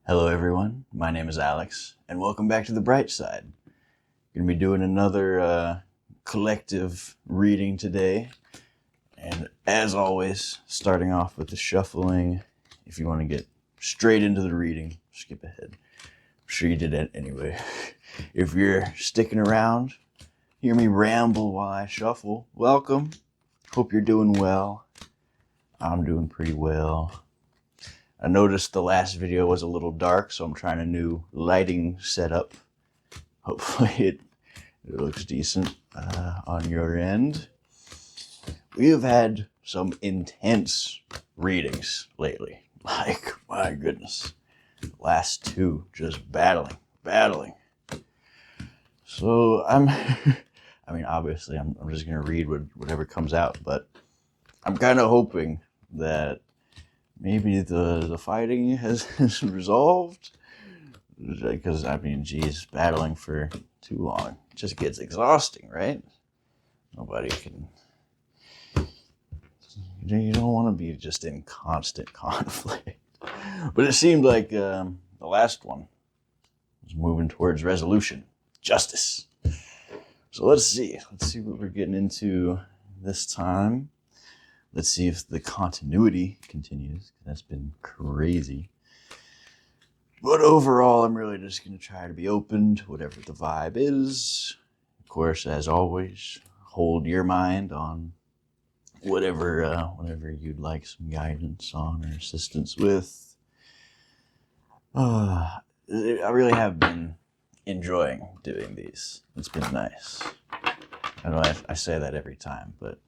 Hello everyone, my name is Alex, and welcome back to The Bright Side. Going to be doing another collective reading today, and as always, starting off with the shuffling. If you want to get straight into the reading, skip ahead. I'm sure you did that anyway. If you're sticking around, hear me ramble while I shuffle, welcome. Hope you're doing well. I'm doing pretty well. I noticed the last video was a little dark, so I'm trying a new lighting setup. Hopefully it looks decent on your end. We have had some intense readings lately. Like, my goodness. Last two, just battling. So obviously I'm just going to read whatever comes out, but I'm kind of hoping that maybe the fighting has resolved, because battling for too long just gets exhausting, right? Nobody can. You don't want to be just in constant conflict. But it seemed like the last one was moving towards resolution, justice. So let's see what we're getting into this time. Let's see if the continuity continues. That's been crazy. But overall, I'm really just going to try to be open to whatever the vibe is. Of course, as always, hold your mind on whatever you'd like some guidance on or assistance with. I really have been enjoying doing these. It's been nice. I know I say that every time, but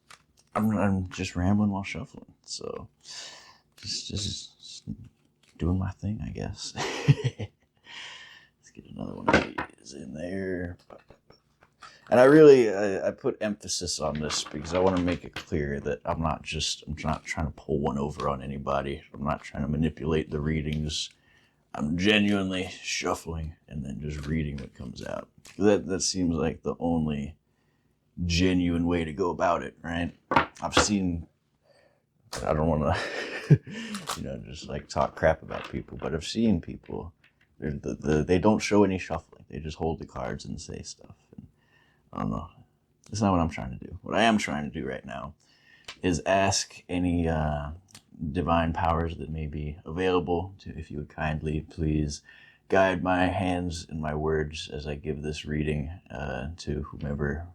I'm just rambling while shuffling, so just doing my thing, I guess. Let's get another one of these in there. And I put emphasis on this because I want to make it clear that I'm not trying to pull one over on anybody. I'm not trying to manipulate the readings. I'm genuinely shuffling and then just reading what comes out. That seems like the only genuine way to go about it, right? I've seen, I don't want to, just like talk crap about people, but I've seen people, they don't show any shuffling. They just hold the cards and say stuff. And I don't know. That's not what I'm trying to do. What I am trying to do right now is ask any divine powers that may be available to, if you would kindly please guide my hands and my words as I give this reading to whomever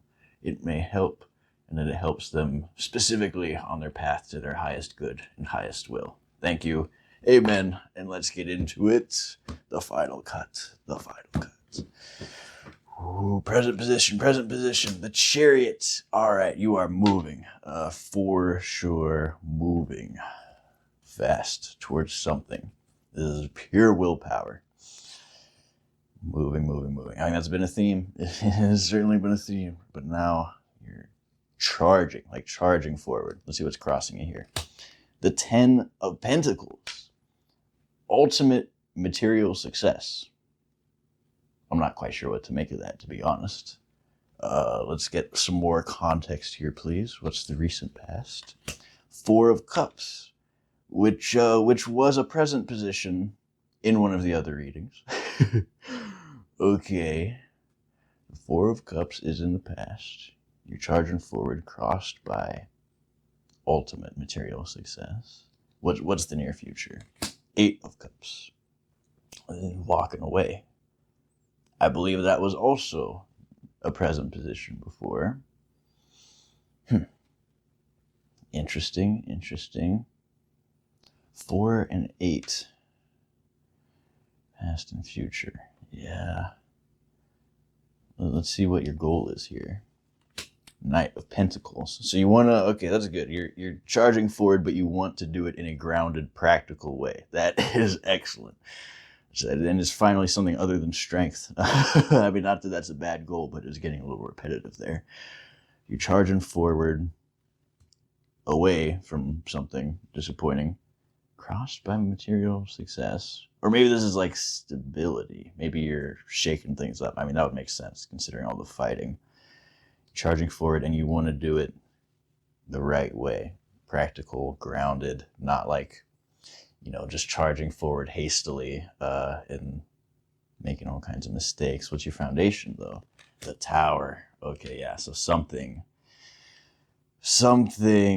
it may help, and that it helps them specifically on their path to their highest good and highest will. Thank you. Amen. And let's get into it. The final cut. Ooh, present position. The Chariot. All right, you are moving. For sure moving fast towards something. This is pure willpower. Moving. I think that's been a theme. It has certainly been a theme. But now you're charging forward. Let's see what's crossing you here. The 10 of Pentacles. Ultimate material success. I'm not quite sure what to make of that, to be honest. Let's get some more context here, please. What's the recent past? 4 of Cups, which was a present position in one of the other readings. Okay. The 4 of Cups is in the past. You're charging forward, crossed by ultimate material success. What's the near future? 8 of Cups. Walking away. I believe that was also a present position before. Interesting. 4 and 8. Past and future. Yeah. Let's see what your goal is here. Knight of Pentacles. So you want to, okay, that's good. You're charging forward, but you want to do it in a grounded, practical way. That is excellent. And it's finally something other than strength. I mean, not that that's a bad goal, but it's getting a little repetitive there. You're charging forward, away from something disappointing, crossed by material success. Or maybe this is like stability. Maybe you're shaking things up. I mean, that would make sense considering all the fighting. Charging forward, and you want to do it the right way. Practical, grounded, not like just charging forward hastily and making all kinds of mistakes. What's your foundation, though? The tower. Okay, yeah, so something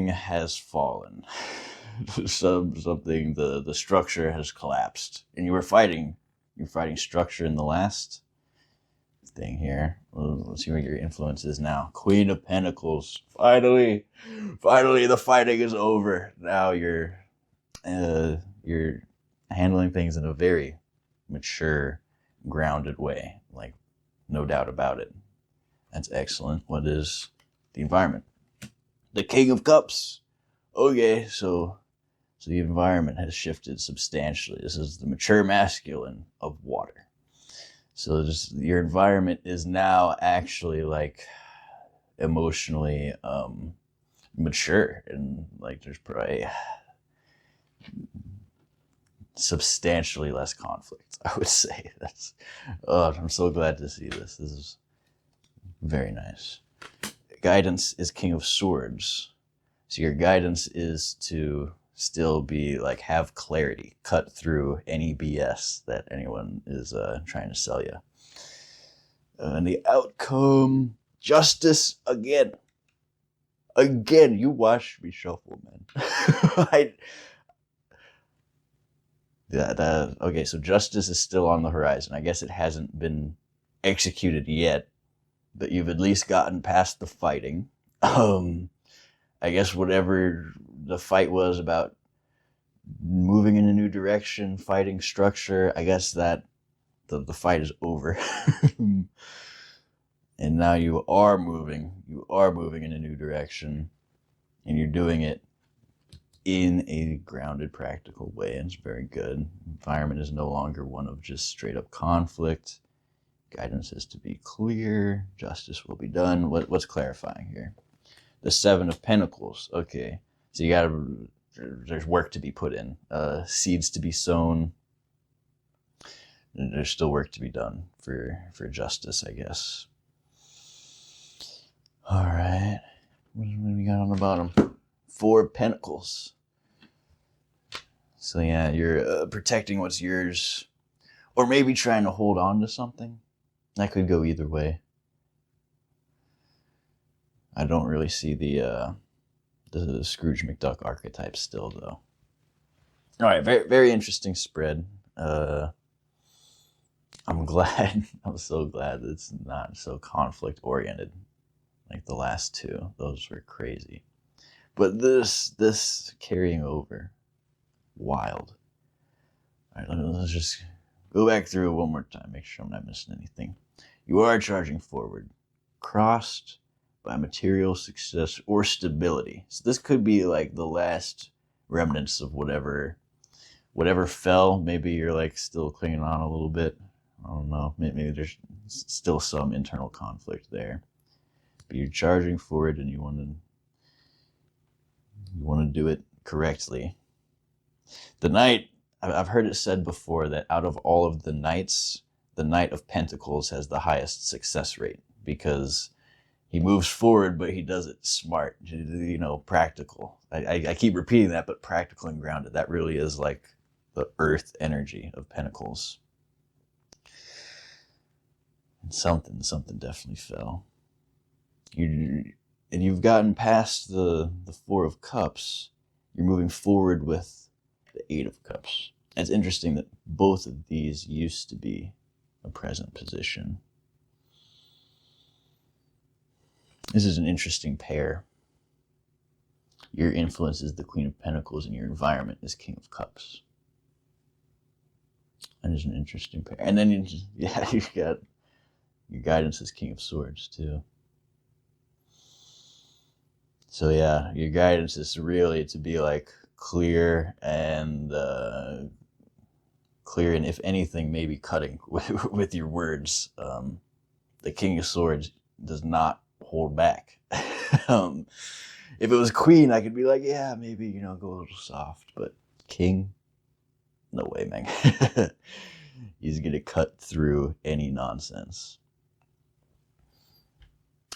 has fallen. Something, the structure has collapsed. And you're fighting structure in the last thing here. Let's see what your influence is now. Queen of Pentacles. Finally, the fighting is over. Now you're handling things in a very mature, grounded way. Like, no doubt about it. That's excellent. What is the environment? The King of Cups. Okay, so the environment has shifted substantially. This is the mature masculine of water. So just your environment is now actually like emotionally mature, and like there's probably substantially less conflict, I would say. I'm so glad to see this. This is very nice. Guidance is King of Swords. So your guidance is to still be like, have clarity, cut through any BS that anyone is trying to sell you. And the outcome, justice again. Again, you watched me shuffle, man. Okay, so justice is still on the horizon. I guess it hasn't been executed yet, but you've at least gotten past the fighting. I guess whatever the fight was about moving in a new direction, fighting structure, I guess that the fight is over. And now you are moving in a new direction, and you're doing it in a grounded, practical way, and it's very good. Environment is no longer one of just straight up conflict. Guidance is to be clear. Justice will be done. What's clarifying here? The Seven of Pentacles. Okay, so there's work to be put in. Seeds to be sown. There's still work to be done for justice, I guess. All right. What do we got on the bottom? Four of Pentacles. So yeah, you're protecting what's yours, or maybe trying to hold on to something. That could go either way. I don't really see the Scrooge McDuck archetype still, though. All right, very, very interesting spread. I'm so glad that it's not so conflict oriented like the last two. Those were crazy. But this carrying over, wild. All right, let's just go back through it one more time, make sure I'm not missing anything. You are charging forward, crossed by material success or stability. So this could be like the last remnants of whatever fell. Maybe you're like still clinging on a little bit. I don't know. Maybe there's still some internal conflict there. But you're charging forward, and you want to do it correctly. The Knight, I've heard it said before that out of all of the knights, the Knight of Pentacles has the highest success rate, because he moves forward, but he does it smart, practical. I keep repeating that, but practical and grounded. That really is like the earth energy of Pentacles. And something definitely fell. You've gotten past the Four of Cups. You're moving forward with the Eight of Cups. And it's interesting that both of these used to be a present position. This is an interesting pair. Your influence is the Queen of Pentacles, and your environment is King of Cups. That is an interesting pair. And then you've got your guidance is King of Swords too. So yeah, your guidance is really to be like clear and if anything, maybe cutting with your words. The King of Swords does not hold back. If it was Queen, I could be like, yeah, maybe, go a little soft, but King, no way, man. He's gonna cut through any nonsense.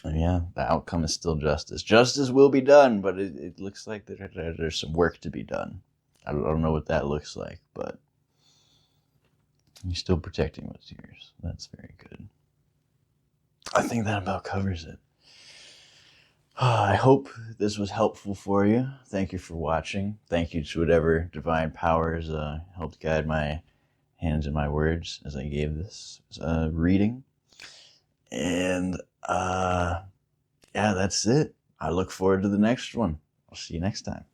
And yeah, the outcome is still justice. Justice will be done, but it looks like there's some work to be done. I don't know what that looks like, but you're still protecting what's yours. That's very good. I think that about covers it. I hope this was helpful for you. Thank you for watching. Thank you to whatever divine powers helped guide my hands and my words as I gave this reading. And yeah, that's it. I look forward to the next one. I'll see you next time.